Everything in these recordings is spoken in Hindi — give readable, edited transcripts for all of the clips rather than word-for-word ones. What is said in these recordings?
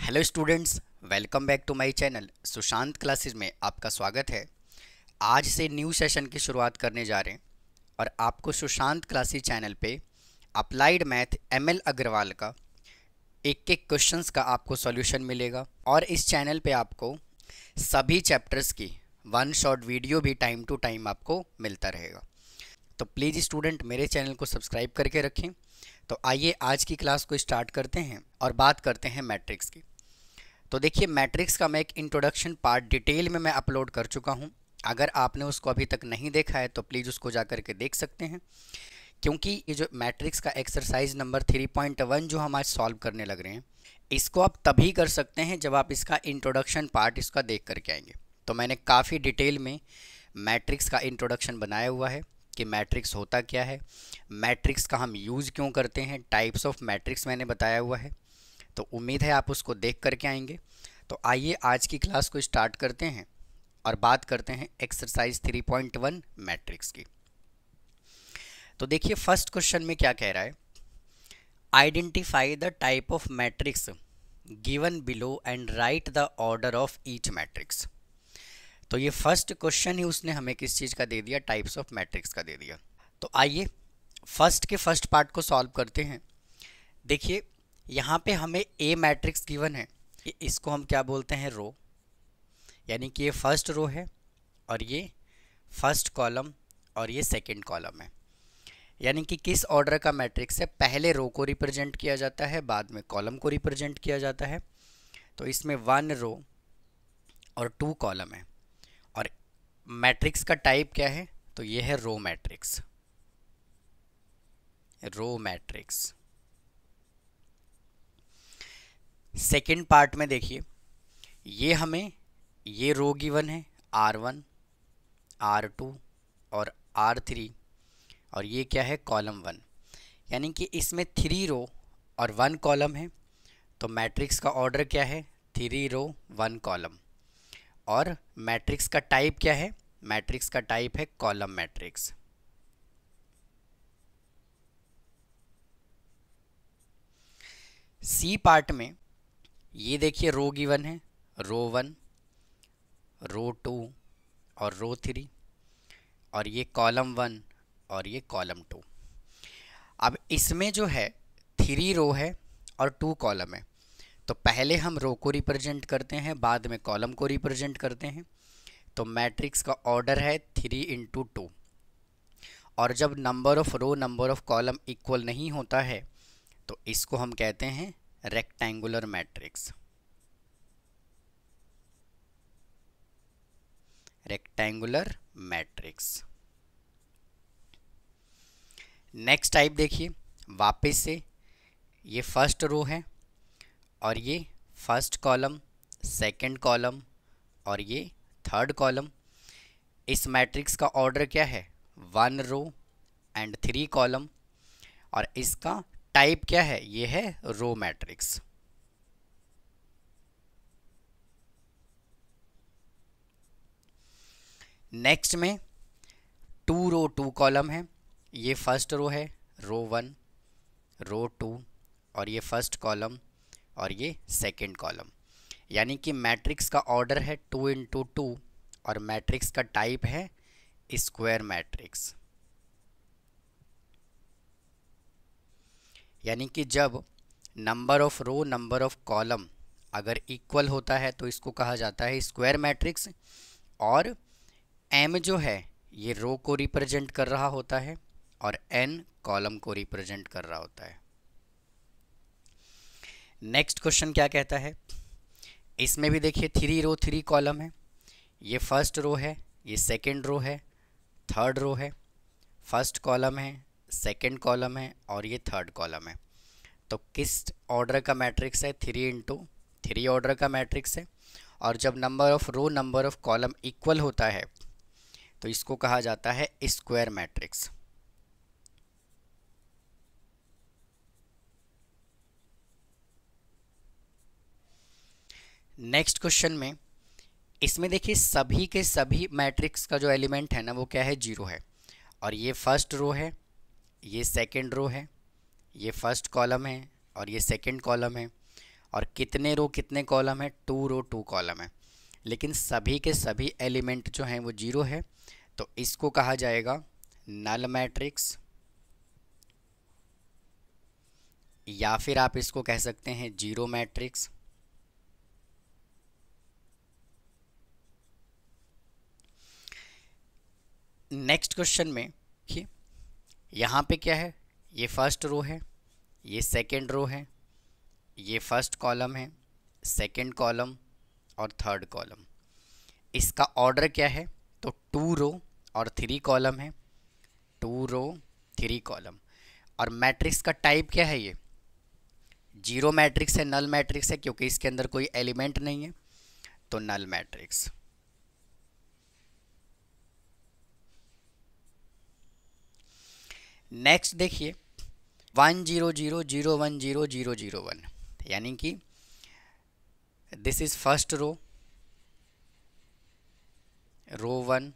Hello students, welcome back to my channel Sushant classes में आपका स्वागत है। आज से न्यू सेशन की शुरुआत करने जा रहे हैं और आपको सुशांत क्लासेस चैनल पे अप्लाइड मैथ एमएल अग्रवाल का एक एक क्वेश्चंस का आपको सॉल्यूशन मिलेगा और इस चैनल पे आपको सभी चैप्टर्स की वन शॉट वीडियो भी टाइम टू टाइम आपको मिलता रहेगा। तो प्लीज़ स्टूडेंट मेरे चैनल को सब्सक्राइब करके रखें। तो आइए आज की क्लास को स्टार्ट करते हैं और बात करते हैं मैट्रिक्स की। तो देखिए, मैट्रिक्स का मैं एक इंट्रोडक्शन पार्ट डिटेल में मैं अपलोड कर चुका हूं। अगर आपने उसको अभी तक नहीं देखा है तो प्लीज़ उसको जा कर के देख सकते हैं, क्योंकि ये जो मैट्रिक्स का एक्सरसाइज नंबर 3.1 जो हम आज सॉल्व करने लग रहे हैं, इसको आप तभी कर सकते हैं जब आप इसका इंट्रोडक्शन पार्ट इसका देख करके आएंगे। तो मैंने काफ़ी डिटेल में मैट्रिक्स का इंट्रोडक्शन बनाया हुआ है कि मैट्रिक्स होता क्या है, मैट्रिक्स का हम यूज़ क्यों करते हैं, टाइप्स ऑफ मैट्रिक्स मैंने बताया हुआ है। तो उम्मीद है आप उसको देख करके आएंगे। तो आइए आज की क्लास को स्टार्ट करते हैं और बात करते हैं एक्सरसाइज 3.1 मैट्रिक्स की। तो देखिए, फर्स्ट क्वेश्चन में क्या कह रहा है, identify the type of matrix given below and right the order of each matrix. तो ये फर्स्ट क्वेश्चन ही उसने हमें किस चीज़ का दे दिया, टाइप्स ऑफ मैट्रिक्स का दे दिया। तो आइए फर्स्ट के फर्स्ट पार्ट को सॉल्व करते हैं। देखिए, यहाँ पे हमें ए मैट्रिक्स गिवन है, इसको हम क्या बोलते हैं, रो, यानी कि ये फर्स्ट रो है और ये फर्स्ट कॉलम और ये सेकंड कॉलम है। यानी कि किस ऑर्डर का मैट्रिक्स है, पहले रो को रिप्रेजेंट किया जाता है, बाद में कॉलम को रिप्रेजेंट किया जाता है। तो इसमें 1 रो और 2 कॉलम है और मैट्रिक्स का टाइप क्या है, तो ये है row matrix. Row matrix. Second part में देखिए, ये हमें ये रो गिवन है R1, R2 और R3 और ये क्या है, कॉलम 1। यानी कि इसमें 3 रो और 1 कॉलम है। तो मैट्रिक्स का ऑर्डर क्या है, 3 रो 1 कॉलम। और मैट्रिक्स का टाइप क्या है, मैट्रिक्स का टाइप है कॉलम मैट्रिक्स। सी पार्ट में ये देखिए, रो गिवन है रो 1, रो 2 और रो 3 और ये कॉलम 1 और ये कॉलम 2। अब इसमें जो है 3 रो है और 2 कॉलम है, तो पहले हम रो को रिप्रेजेंट करते हैं, बाद में कॉलम को रिप्रेजेंट करते हैं। तो मैट्रिक्स का ऑर्डर है 3 × 2। और जब number of row number of column equal नहीं होता है तो इसको हम कहते हैं rectangular matrix. Rectangular matrix. Next type देखिए, वापस से ये फर्स्ट रो है और ये फर्स्ट कॉलम, सेकंड कॉलम और ये थर्ड कॉलम। इस मैट्रिक्स का ऑर्डर क्या है, 1 रो एंड 3 कॉलम और इसका टाइप क्या है, ये है रो मैट्रिक्स। नेक्स्ट में 2 रो 2 कॉलम है, ये फर्स्ट रो है रो 1, रो 2 और ये फर्स्ट कॉलम और ये सेकंड कॉलम। यानी कि मैट्रिक्स का ऑर्डर है 2 × 2 और मैट्रिक्स का टाइप है स्क्वायर मैट्रिक्स। यानी कि जब number of row number of column अगर इक्वल होता है तो इसको कहा जाता है स्क्वायर मैट्रिक्स। और m जो है ये रो को रिप्रेजेंट कर रहा होता है और n कॉलम को रिप्रेजेंट कर रहा होता है। नेक्स्ट क्वेश्चन क्या कहता है, इसमें भी देखिए 3 रो 3 कॉलम है, ये फर्स्ट रो है, ये सेकंड रो है, थर्ड रो है, फर्स्ट कॉलम है, सेकंड कॉलम है और ये थर्ड कॉलम है। तो किस ऑर्डर का मैट्रिक्स है, 3 × 3 ऑर्डर का मैट्रिक्स है। और जब number of row number of column equal होता है तो इसको कहा जाता है स्क्वायर मैट्रिक्स। नेक्स्ट क्वेश्चन में इसमें देखिए, सभी के सभी मैट्रिक्स का जो एलिमेंट है ना वो क्या है, 0 है। और ये फर्स्ट रो है, ये सेकंड रो है, ये फर्स्ट कॉलम है और ये सेकंड कॉलम है और कितने रो कितने कॉलम है, 2 रो 2 कॉलम है, लेकिन सभी के सभी एलिमेंट जो हैं वो जीरो है, तो इसको कहा जाएगा नल मैट्रिक्स, या फिर आप इसको कह सकते हैं जीरो मैट्रिक्स। नेक्स्ट क्वेश्चन में देखिए, यहाँ पे क्या है, ये फर्स्ट रो है, ये सेकंड रो है, ये फर्स्ट कॉलम है, सेकंड कॉलम और थर्ड कॉलम। इसका ऑर्डर क्या है, तो 2 रो और 3 कॉलम है, 2 रो 3 कॉलम। और मैट्रिक्स का टाइप क्या है, ये जीरो मैट्रिक्स है, नल मैट्रिक्स है, क्योंकि इसके अंदर कोई एलिमेंट नहीं है, तो नल मैट्रिक्स। नेक्स्ट देखिए 1 0 0 0 1 0 0 0 1, यानी कि दिस इज फर्स्ट रो, रो 1,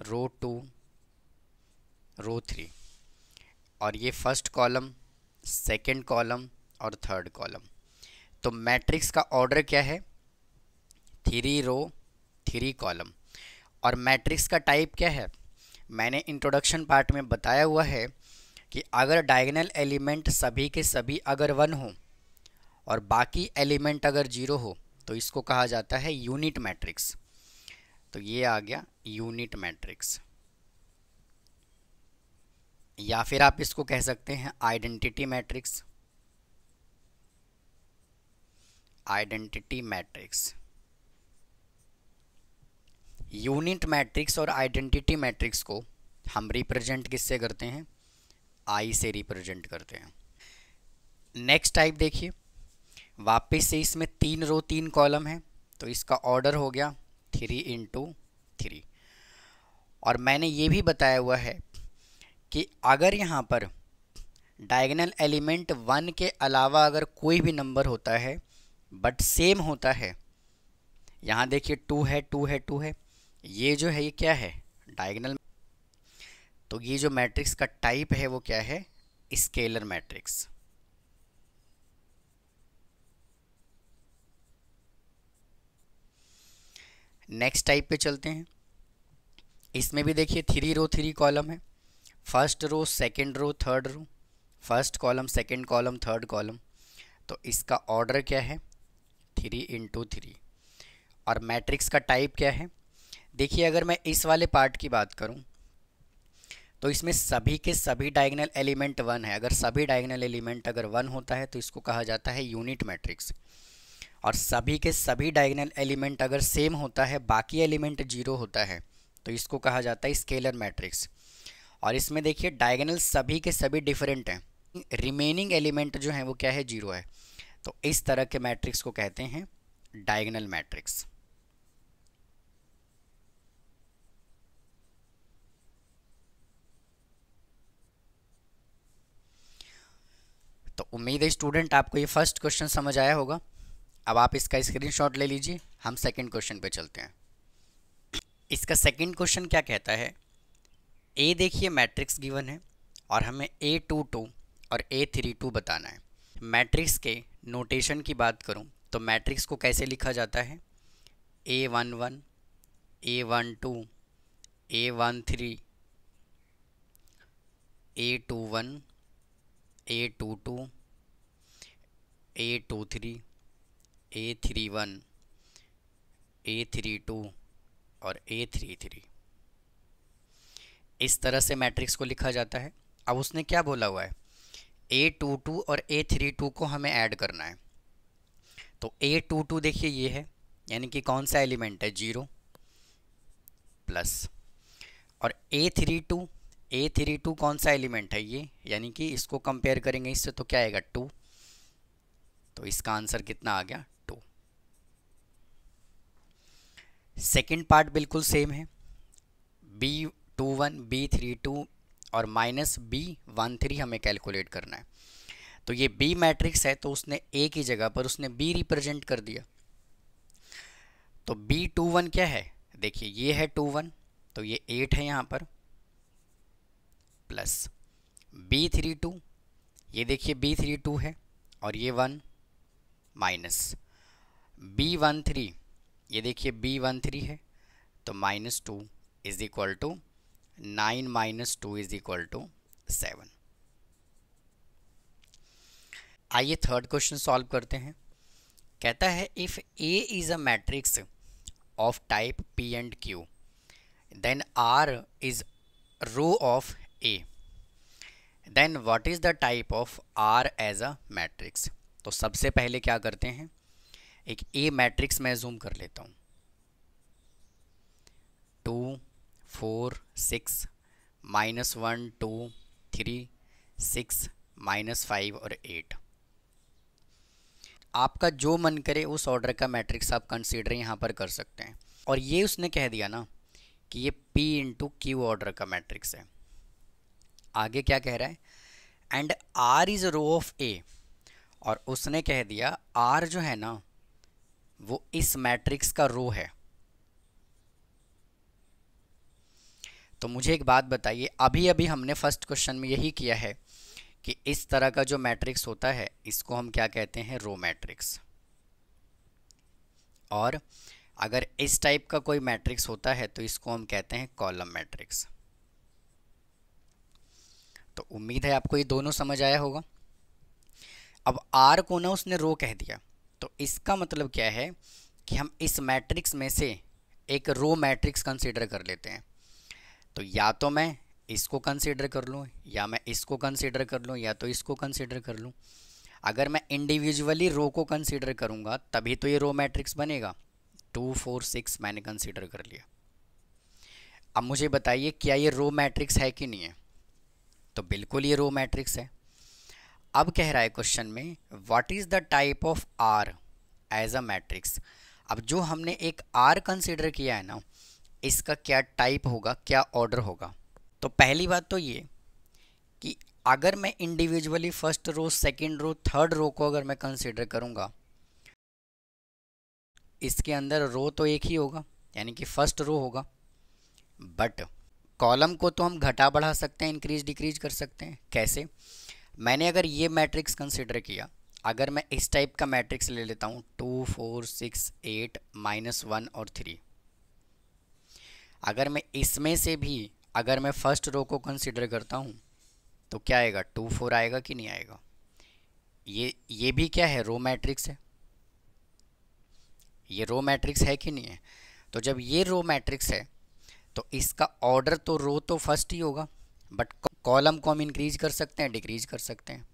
रो 2, रो 3, और ये फर्स्ट कॉलम, सेकंड कॉलम और थर्ड कॉलम। तो मैट्रिक्स का ऑर्डर क्या है, 3 रो 3 कॉलम। और मैट्रिक्स का टाइप क्या है, मैंने इंट्रोडक्शन पार्ट में बताया हुआ है कि अगर डायगोनल एलिमेंट सभी के सभी अगर 1 हो और बाकी एलिमेंट अगर 0 हो, तो इसको कहा जाता है यूनिट मैट्रिक्स। तो ये आ गया यूनिट मैट्रिक्स, या फिर आप इसको कह सकते हैं identity matrix, identity matrix. Unit matrix और आइडेंटिटी मैट्रिक्स को हम रिप्रेजेंट किससे करते हैं, आई से रिप्रेजेंट करते हैं। नेक्स्ट टाइप देखिए, वापस से इसमें 3 रो 3 कॉलम है, तो इसका ऑर्डर हो गया 3 × 3। और मैंने ये भी बताया हुआ है कि अगर यहाँ पर डायगोनल एलिमेंट 1 के अलावा अगर कोई भी नंबर होता है बट सेम होता है, यहाँ देखिए 2 है 2 है 2 है, ये जो है ये क्या है, डायगोनल। तो ये जो मैट्रिक्स का टाइप है वो क्या है, स्केलर मैट्रिक्स। नेक्स्ट टाइप पे चलते हैं। इसमें भी देखिए 3 रो 3 कॉलम है, first row second row third row, first column second column third column. तो इसका ऑर्डर क्या है, 3 × 3। और मैट्रिक्स का टाइप क्या है, देखिए अगर मैं इस वाले पार्ट की बात करूं तो इसमें सभी के सभी डायगोनल एलिमेंट 1 है। अगर सभी डायगोनल एलिमेंट अगर 1 होता है तो इसको कहा जाता है यूनिट मैट्रिक्स। और सभी के सभी डायगोनल एलिमेंट अगर सेम होता है, बाकी एलिमेंट 0 होता है, तो इसको कहा जाता है स्केलर मैट्रिक्स। और इसमें देखिए डायगोनल सभी के सभी डिफरेंट हैं, रिमेनिंग एलिमेंट जो हैं वो क्या है, 0 है। तो इस तरह के मैट्रिक्स को कहते हैं डायगोनल मैट्रिक्स। तो उम्मीद है स्टूडेंट आपको ये फर्स्ट क्वेश्चन समझ आया होगा। अब आप इसका स्क्रीनशॉट ले लीजिए, हम सेकंड क्वेश्चन पे चलते हैं। इसका सेकंड क्वेश्चन क्या कहता है, ए देखिए मैट्रिक्स गिवन है और हमें A22 और A32 बताना है। मैट्रिक्स के नोटेशन की बात करूं तो मैट्रिक्स को कैसे लिखा जाता है, A11 A12 A13 A21 A22 A23 A31 A32 और A33। इस तरह से मैट्रिक्स को लिखा जाता है। अब उसने क्या बोला हुआ है, A22 और A32 को हमें ऐड करना है। तो A22 देखिए ये है, यानी कि कौन सा एलिमेंट है, 0 प्लस। और A32 कौन सा एलिमेंट है, ये, यानी कि इसको कंपेयर करेंगे इससे तो क्या आएगा, 2। तो इसका आंसर कितना आ गया, 2। सेकंड पार्ट बिल्कुल सेम है, B21 B32 और -B13 हमें कैलकुलेट करना है। तो ये B मैट्रिक्स है तो उसने A की जगह पर उसने B रिप्रेजेंट कर दिया। तो B21 क्या है, देखिए ये है 21, तो ये 8 है यहाँ पर, प्लस B32, ये देखिए B32 है और ये 1, माइनस B13, ये देखिए B13 है तो -2 is equal to 9 - 2 is equal to 7। आइए थर्ड क्वेश्चन सॉल्व करते हैं। कहता है if A is a matrix of type P and Q then R is row of A, then what is the type of R as a matrix. तो सबसे पहले क्या करते हैं, एक A मैट्रिक्स मैं जूम कर लेता हूँ। 2 4 6 -1 2 3 6 -5 और 8। आपका जो मन करे उस ऑर्डर का मैट्रिक्स आप कंसीडर यहाँ पर कर सकते हैं। और ये उसने कह दिया ना कि ये P इंटू क्यू ऑर्डर का मैट्रिक्स है। आगे क्या कह रहा है, and R is row of A, और उसने कह दिया R जो है ना वो इस मैट्रिक्स का रो है। तो मुझे एक बात बताइए, अभी अभी हमने फर्स्ट क्वेश्चन में यही किया है कि इस तरह का जो मैट्रिक्स होता है इसको हम क्या कहते हैं, रो मैट्रिक्स। और अगर इस टाइप का कोई मैट्रिक्स होता है तो इसको हम कहते हैं कॉलम मैट्रिक्स। तो उम्मीद है आपको ये दोनों समझ आया होगा। अब R को ना उसने रो कह दिया, तो इसका मतलब क्या है कि हम इस मैट्रिक्स में से एक रो मैट्रिक्स कंसीडर कर लेते हैं। तो या तो मैं इसको कंसीडर कर लूँ, या मैं इसको कंसीडर कर लूँ, या तो इसको कंसीडर कर लूँ। अगर मैं इंडिविजुअली रो को कंसीडर करूँगा तभी तो ये रो मैट्रिक्स बनेगा। 2 4 6 मैंने कंसीडर कर लिया। अब मुझे बताइए क्या ये रो मैट्रिक्स है कि नहीं है। तो बिल्कुल ये रो मैट्रिक्स है। अब कह रहा है क्वेश्चन में what is the type of R as a matrix. अब जो हमने एक R कंसीडर किया है ना, इसका क्या टाइप होगा, क्या ऑर्डर होगा। तो पहली बात तो ये कि अगर मैं individually first row, second row, third row को अगर मैं कंसीडर करूँगा, इसके अंदर रो तो एक ही होगा यानी कि फर्स्ट रो होगा। बट कॉलम को तो हम घटा बढ़ा सकते हैं, इंक्रीज डिक्रीज कर सकते हैं। कैसे, मैंने अगर ये मैट्रिक्स कंसीडर किया, अगर मैं इस टाइप का मैट्रिक्स ले लेता हूँ 2 4 6 8 -1 और 3, अगर मैं इसमें से भी अगर मैं फर्स्ट रो को कंसीडर करता हूँ तो क्या आएगा, 2 4 आएगा कि नहीं आएगा। ये भी क्या है, रो मैट्रिक्स है। ये रो मैट्रिक्स है कि नहीं है। तो जब ये रो मैट्रिक्स है तो इसका ऑर्डर तो रो तो फर्स्ट ही होगा, बट कॉलम को हम इंक्रीज कर सकते हैं, डिक्रीज कर सकते हैं।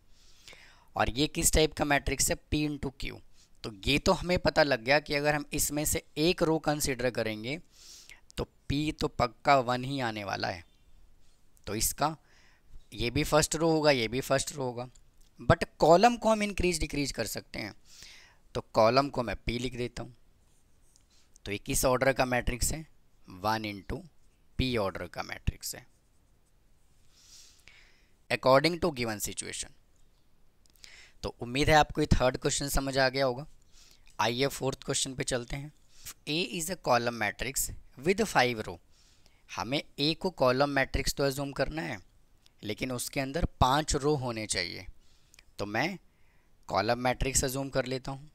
और ये किस टाइप का मैट्रिक्स है, P इंटू क्यू। तो ये तो हमें पता लग गया कि अगर हम इसमें से एक रो कंसीडर करेंगे तो P तो पक्का 1 ही आने वाला है। तो इसका ये भी फर्स्ट रो होगा, ये भी फर्स्ट रो होगा, बट कॉलम को हम इंक्रीज डिक्रीज कर सकते हैं। तो कॉलम को मैं P लिख देता हूँ। तो ये किस ऑर्डर का मैट्रिक्स है, 1 इंटू P ऑर्डर का मैट्रिक्स है अकॉर्डिंग टू गिवन सिचुएशन। तो उम्मीद है आपको ये थर्ड क्वेश्चन समझ आ गया होगा। आइए फोर्थ क्वेश्चन पे चलते हैं। A is a column matrix with 5 रो। हमें A को कॉलम मैट्रिक्स तो एज्यूम करना है, लेकिन उसके अंदर 5 रो होने चाहिए। तो मैं कॉलम मैट्रिक्स एज्यूम कर लेता हूँ।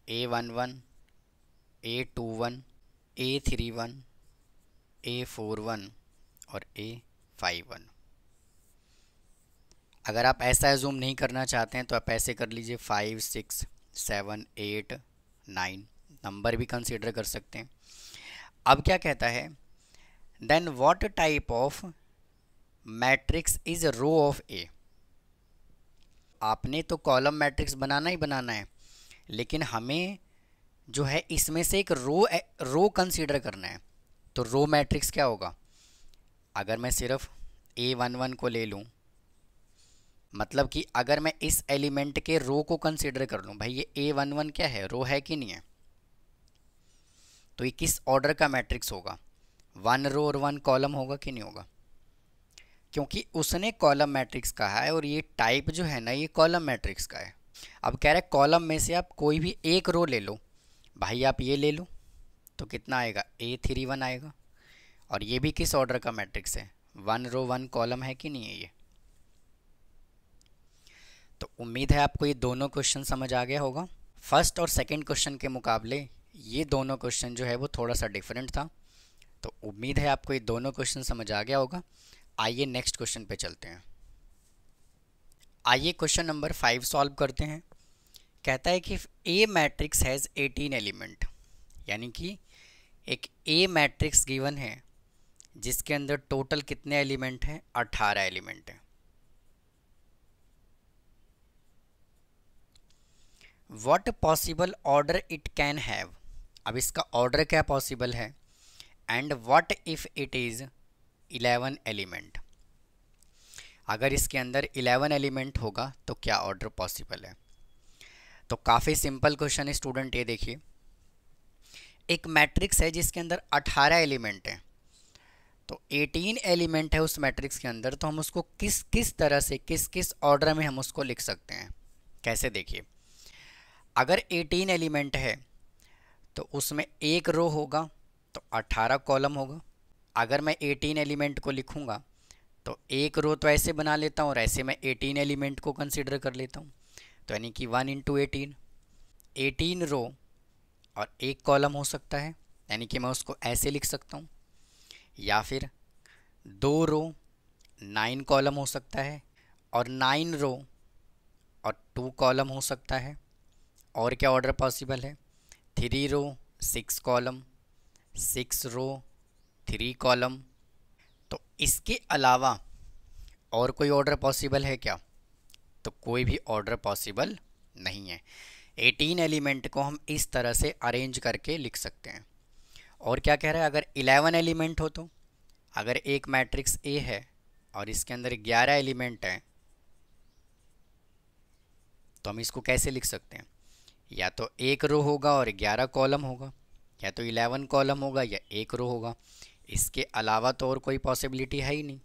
A11 A21 A31 A41 और A51। अगर आप ऐसा एज्यूम नहीं करना चाहते हैं तो आप ऐसे कर लीजिए, 5 6 7 8 9 नंबर भी कंसीडर कर सकते हैं। अब क्या कहता है, then what type of matrix is row of A। आपने तो कॉलम मैट्रिक्स बनाना ही बनाना है, लेकिन हमें जो है इसमें से एक रो कंसीडर करना है। तो रो मैट्रिक्स क्या होगा, अगर मैं सिर्फ A11 को ले लूँ, मतलब कि अगर मैं इस एलिमेंट के रो को कंसीडर कर लूँ, भाई ये A11 क्या है, रो है कि नहीं है। तो ये किस ऑर्डर का मैट्रिक्स होगा, 1 रो और 1 कॉलम होगा कि नहीं होगा, क्योंकि उसने कॉलम मैट्रिक्स कहा है और ये टाइप जो है ना ये कॉलम मैट्रिक्स का है। अब कह रहे कॉलम में से आप कोई भी एक रो ले लो, भाई आप ये ले लो, तो कितना आएगा, A31 आएगा। और ये भी किस ऑर्डर का मैट्रिक्स है, 1 रो 1 कॉलम है कि नहीं है ये। तो उम्मीद है आपको ये दोनों क्वेश्चन समझ आ गया होगा। फर्स्ट और सेकंड क्वेश्चन के मुकाबले ये दोनों क्वेश्चन जो है वो थोड़ा सा डिफरेंट था। तो उम्मीद है आपको ये दोनों क्वेश्चन समझ आ गया होगा। आइए नेक्स्ट क्वेश्चन पे चलते हैं। आइए क्वेश्चन नंबर 5 सॉल्व करते हैं। कहता है कि ए मैट्रिक्स हैज़ 18 एलिमेंट, यानी कि एक ए मैट्रिक्स गिवन है जिसके अंदर टोटल कितने एलिमेंट हैं, 18 एलिमेंट हैं। What possible order it can have, अब इसका ऑर्डर क्या पॉसिबल है, and what if it is 11 element, अगर इसके अंदर 11 एलिमेंट होगा तो क्या ऑर्डर पॉसिबल है। तो काफ़ी सिंपल क्वेश्चन है स्टूडेंट। ये देखिए, एक मैट्रिक्स है जिसके अंदर 18 एलिमेंट हैं, तो 18 एलिमेंट है उस मैट्रिक्स के अंदर, तो हम उसको किस किस तरह से किस किस ऑर्डर में हम उसको लिख सकते हैं। कैसे, देखिए, अगर 18 एलिमेंट है तो उसमें एक रो होगा तो 18 कॉलम होगा। अगर मैं 18 एलिमेंट को लिखूंगा तो एक रो तो ऐसे बना लेता हूँ और ऐसे मैं 18 एलिमेंट को कंसीडर कर लेता हूँ, तो यानी कि 1 × 18, 18 रो और एक कॉलम हो सकता है, यानी कि मैं उसको ऐसे लिख सकता हूँ। या फिर 2 रो 9 कॉलम हो सकता है, और 9 रो और 2 कॉलम हो सकता है। और क्या ऑर्डर पॉसिबल है, 3 रो 6 कॉलम, 6 रो 3 कॉलम। तो इसके अलावा और कोई ऑर्डर पॉसिबल है क्या, तो कोई भी ऑर्डर पॉसिबल नहीं है। 18 एलिमेंट को हम इस तरह से अरेंज करके लिख सकते हैं। और क्या कह रहा है, अगर 11 एलिमेंट हो तो, अगर एक मैट्रिक्स ए है और इसके अंदर 11 एलिमेंट हैं तो हम इसको कैसे लिख सकते हैं, या तो एक रो होगा और 11 कॉलम होगा, या तो 11 कॉलम होगा या एक रो होगा। इसके अलावा तो और कोई पॉसिबिलिटी है ही नहीं।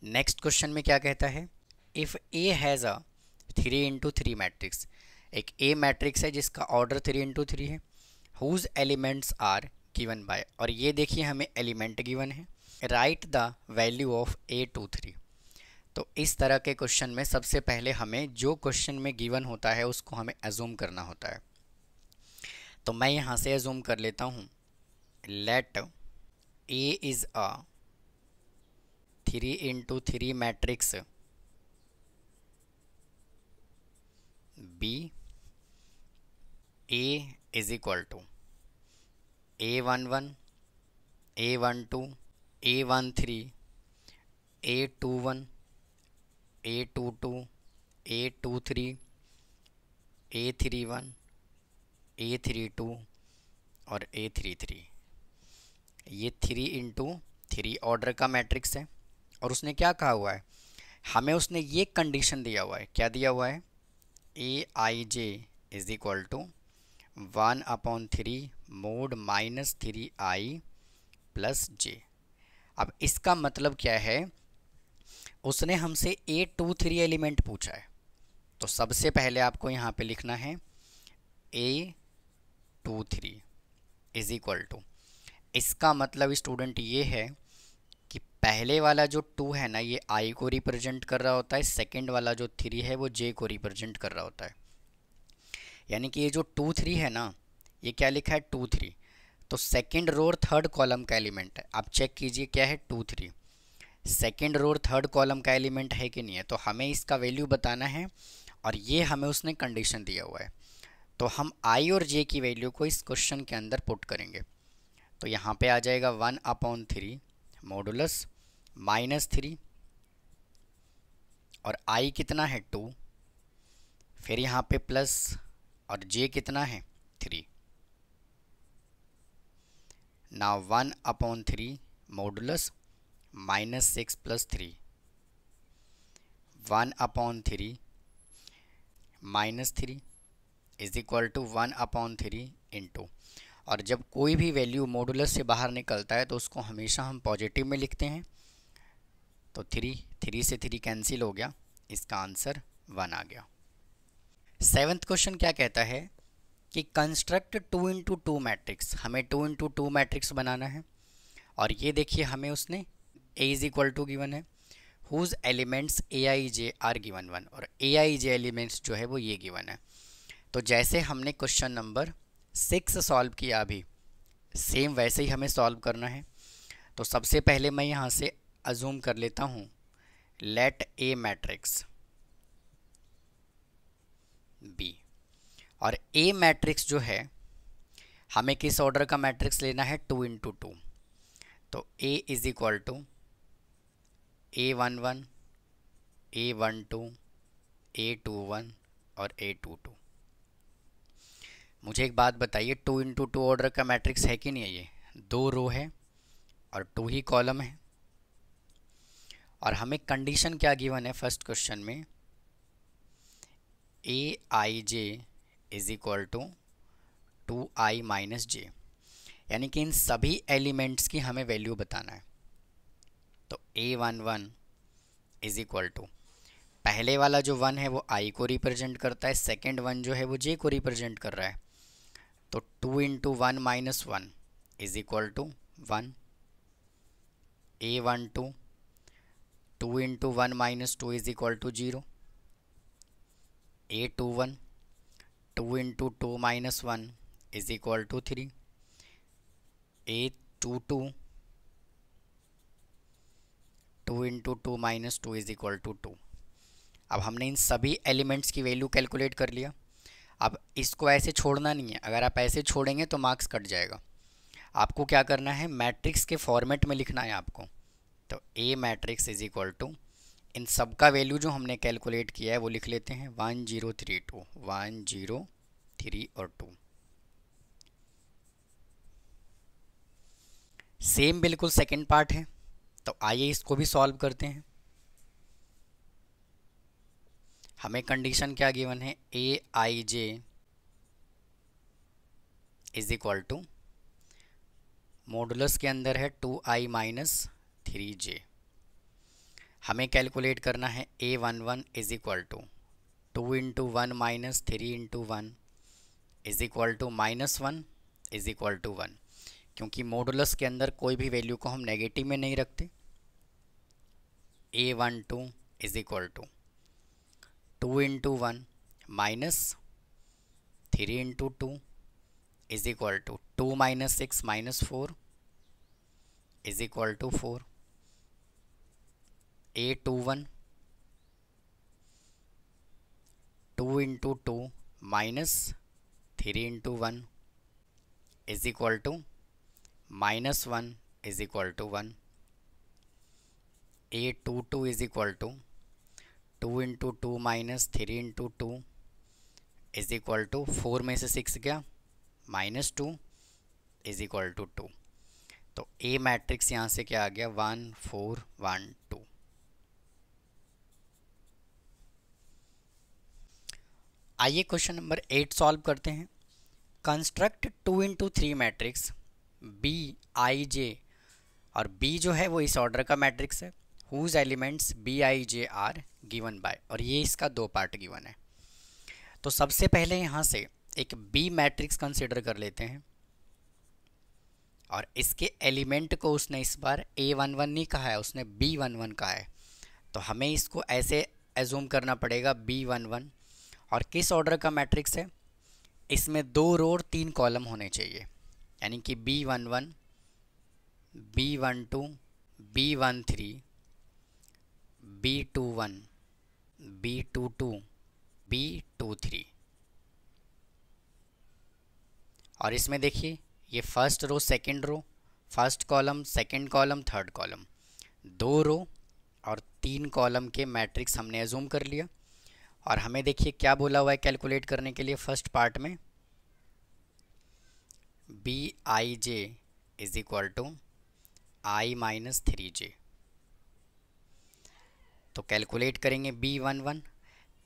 नेक्स्ट क्वेश्चन में क्या कहता है, if A has a 3 × 3 matrix, एक ए मैट्रिक्स है जिसका ऑर्डर 3 × 3 है, whose elements are given by, और ये देखिए हमें एलिमेंट गिवन है, right the value of A 2 3। तो इस तरह के क्वेश्चन में सबसे पहले हमें जो क्वेश्चन में गिवन होता है उसको हमें अजूम करना होता है। तो मैं यहाँ से अजूम कर लेता हूँ, let A is a 3 × 3 matrix, B A is equal to A11, A12, A13, A21, A22, A23, A31, A32 और A33। ये 3 × 3 ऑर्डर का मैट्रिक्स है। और उसने क्या कहा हुआ है, हमें उसने ये कंडीशन दिया हुआ है, क्या दिया हुआ है, Aij is equal to 1/3 mod -3i + j। अब इसका मतलब क्या है, उसने हमसे A23 एलिमेंट पूछा है, तो सबसे पहले आपको यहाँ पे लिखना है A23 इज इक्वल टू, इसका मतलब स्टूडेंट ये है कि पहले वाला जो 2 है ना, ये I को रिप्रेजेंट कर रहा होता है, सेकंड वाला जो 3 है वो J को रिप्रेजेंट कर रहा होता है। यानी कि ये जो 2 3 है ना, ये क्या लिखा है 2 3, तो सेकंड रो और थर्ड कॉलम का एलिमेंट है। आप चेक कीजिए क्या है 2 3, सेकंड रो और थर्ड कॉलम का एलिमेंट है कि नहीं है, तो हमें इसका वैल्यू बताना है और ये हमें उसने कंडीशन दिया हुआ है। तो हम I और J की वैल्यू को इस क्वेश्चन के अंदर पुट करेंगे, तो यहाँ पे आ जाएगा 1/3 मॉडुलस -3, और I कितना है 2, फिर यहाँ पे प्लस, और J कितना है 3। Now 1/3 modulus -6 + 3, 1/3 -3 is equal to 1/3 into, और जब कोई भी वैल्यू मॉडुलस से बाहर निकलता है तो उसको हमेशा हम पॉजिटिव में लिखते हैं। तो 3 से 3 कैंसिल हो गया, इसका आंसर 1 आ गया। 7th क्वेश्चन क्या कहता है कि कंस्ट्रक्ट 2 × 2 मैट्रिक्स, हमें 2 × 2 मैट्रिक्स बनाना है, और ये देखिए हमें उसने A is equal to given है, whose elements A I J are given 1, और ए आई जे एलिमेंट्स जो है वो ये गिवन है। तो जैसे हमने क्वेश्चन नंबर 6 सॉल्व किया अभी, सेम वैसे ही हमें सॉल्व करना है। तो सबसे पहले मैं यहाँ से अजूम कर लेता हूँ, लेट ए मैट्रिक्स बी, और ए मैट्रिक्स जो है हमें किस ऑर्डर का मैट्रिक्स लेना है, 2 × 2। तो ए is equal to A11, A12, A21 और A22। मुझे एक बात बताइए, 2 × 2 ऑर्डर का मैट्रिक्स है कि नहीं है? ये 2 रो है और 2 ही कॉलम है। और हमें कंडीशन क्या गिवन है फर्स्ट क्वेश्चन में, Aij is equal to 2i minus जे, यानी कि इन सभी एलिमेंट्स की हमें वैल्यू बताना है। तो A11 इज इक्वल टू, पहले वाला जो 1 है वो i को रिप्रेजेंट करता है, सेकेंड 1 जो है वो j को रिप्रेजेंट कर रहा है। तो 2 × 1 - 1 is equal to 1। A12 2 × 1 - 2 is equal to 0। A21 2 × 2 - 1 is equal to 3। A22 2 × 2 - 2 is equal to 2। अब हमने इन सभी एलिमेंट्स की वैल्यू कैलकुलेट कर लिया। अब इसको ऐसे छोड़ना नहीं है, अगर आप ऐसे छोड़ेंगे तो मार्क्स कट जाएगा। आपको क्या करना है, मैट्रिक्स के फॉर्मेट में लिखना है आपको। तो ए मैट्रिक्स इज इक्वल टू, इन सब का वैल्यू जो हमने कैलकुलेट किया है वो लिख लेते हैं, 1 0 3 2, 1 0 3 और 2। सेम बिल्कुल सेकेंड पार्ट है, तो आइए इसको भी सॉल्व करते हैं। हमें कंडीशन क्या गिवन है, ए I J is equal to, modulus के अंदर है 2i माइनस 3j। हमें कैलकुलेट करना है A11 is equal to 2 × 1 - 3 × 1 is equal to -1 is equal to 1, क्योंकि मॉडुलस के अंदर कोई भी वैल्यू को हम नेगेटिव में नहीं रखते। A12 is equal to 2 × 1 - 3 × 2 is equal to 2 - 6 - 4 is equal to 4। A21 2 × 2 - 3 × 1 is equal to -1 is equal to 1। A22 is equal to 2 × 2 - 3 × 2 is equal to 4 में से 6 गया -2 इज इक्वल टू 2। तो ए मैट्रिक्स यहाँ से क्या आ गया, 1 4 1 2। आइए क्वेश्चन नंबर 8 सॉल्व करते हैं। कंस्ट्रक्ट 2 × 3 मैट्रिक्स बी आई जे, और बी जो है वो इस ऑर्डर का मैट्रिक्स है, whose elements B I J are given by, और ये इसका 2 पार्ट गिवन है। तो सबसे पहले यहाँ से एक बी मैट्रिक्स कंसिडर कर लेते हैं, और इसके एलिमेंट को उसने इस बार A11 नहीं कहा है, उसने B11 कहा है। तो हमें इसको ऐसे एज्यूम करना पड़ेगा B11, और किस ऑर्डर का मैट्रिक्स है, इसमें 2 रो और 3 कॉलम होने चाहिए, यानी कि B11 B12 B13 B21 B22 B23। और इसमें देखिए, ये first row second row, first column second column third column, 2 row और 3 कॉलम के मैट्रिक्स हमने एज्यूम कर लिया। और हमें देखिए क्या बोला हुआ है कैलकुलेट करने के लिए, फर्स्ट पार्ट में B I J is equal to i minus 3j। तो कैलकुलेट करेंगे B11,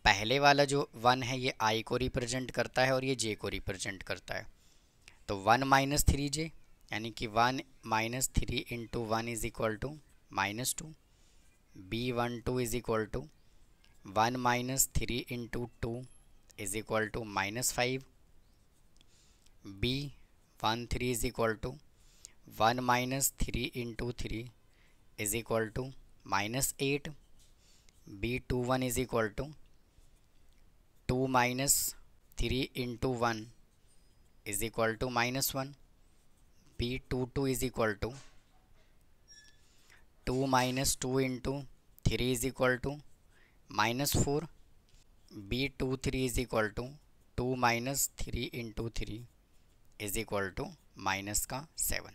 पहले वाला जो 1 है ये i को रिप्रेजेंट करता है और ये j को रिप्रेजेंट करता है। तो 1 - 3j, यानी कि 1 - 3 × 1 is equal to -2। B12 is equal to 1 - 3 × 2 is equal to -5। B13 is equal to 1 - 3 × 3 is equal to -8। B21 is equal to 2 minus 3 into 1 is equal to -1। B22 is equal to 2 minus 2 into 3 is equal to -4। B23 is equal to 2 minus 3 into 3 is equal to -7।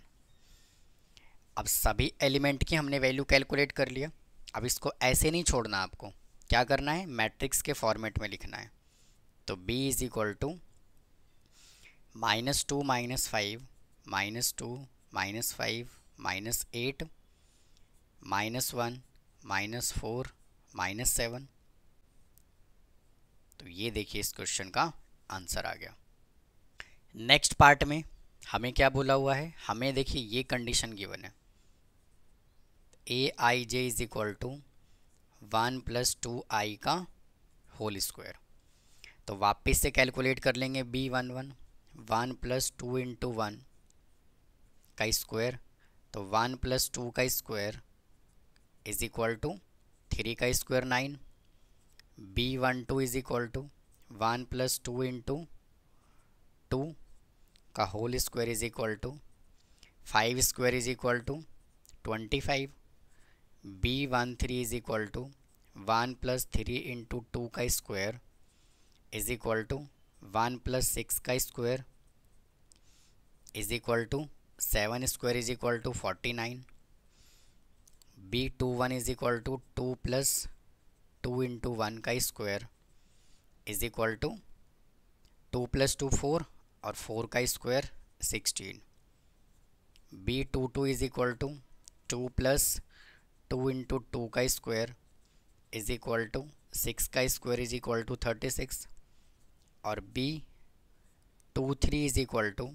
अब सभी एलिमेंट की हमने वैल्यू कैलकुलेट कर लिया। अब इसको ऐसे नहीं छोड़ना, आपको क्या करना है, मैट्रिक्स के फॉर्मेट में लिखना है। तो B इज इक्वल टू -2 -5 -2 -5 -8 -1 -4 -7। तो ये देखिए इस क्वेश्चन का आंसर आ गया। नेक्स्ट पार्ट में हमें क्या बोला हुआ है, हमें देखिए ये कंडीशन गिवन है, aij is equal to 1 + 2i का होल स्क्वायर। तो वापस से कैलकुलेट कर लेंगे B11 1 + 2 इंटू 1 का स्क्वायर, तो 1 + 2 का स्क्वायर इज इक्वल टू 3 का square 9। B12 is equal to 1 + 2 into 2 का whole square is equal to 5 square is equal to 25। B13 is equal to 1 + 3 into 2 का स्क्वायर इज इक्वल टू 1 + 6 का square is equal to 7 square is equal to 49। B21 is equal to 2 + 2 into 1 का स्क्वायर इज इक्वल टू 2 + 2 4 और 4 का square 16। B22 is equal to 2 + 2 into 2 का स्क्वायर इज इक्वल टू 6 का स्क्वायर इज इक्वल टू 36। और B23 is equal to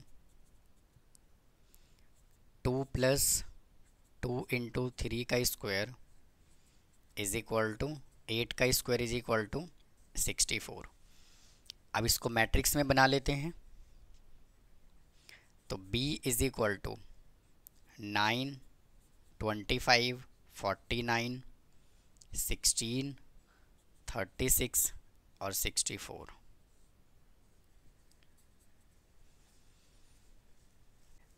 2 + 2 into 3 का स्क्वायर इज इक्वल टू 8 का स्क्वायर इज इक्वल टू 64। अब इसको मैट्रिक्स में बना लेते हैं। तो B इज इक्वल टू 9 25 49 16 36 और 64।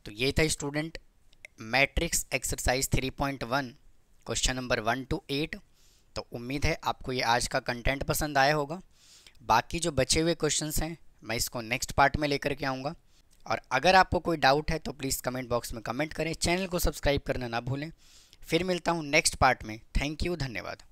तो ये था student matrix exercise 3.1 question number 1 to 8। तो उम्मीद है आपको ये आज का कंटेंट पसंद आया होगा। बाकी जो बचे हुए क्वेश्चंस हैं मैं इसको नेक्स्ट पार्ट में लेकर के आऊँगा। और अगर आपको कोई डाउट है तो प्लीज़ कमेंट बॉक्स में कमेंट करें, चैनल को सब्सक्राइब करना ना भूलें। फिर मिलता हूँ नेक्स्ट पार्ट में। थैंक यू, धन्यवाद।